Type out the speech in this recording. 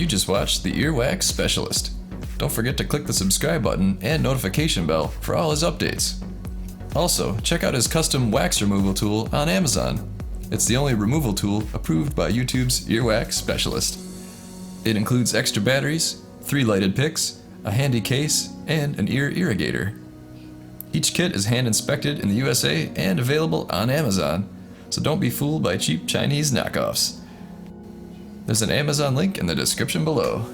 You just watched the Earwax Specialist. Don't forget to click the subscribe button and notification bell for all his updates. Also, check out his custom wax removal tool on Amazon. It's the only removal tool approved by YouTube's Earwax Specialist. It includes extra batteries, 3 lighted picks, a handy case, and an ear irrigator. Each kit is hand inspected in the USA and available on Amazon, so don't be fooled by cheap Chinese knockoffs. There's an Amazon link in the description below.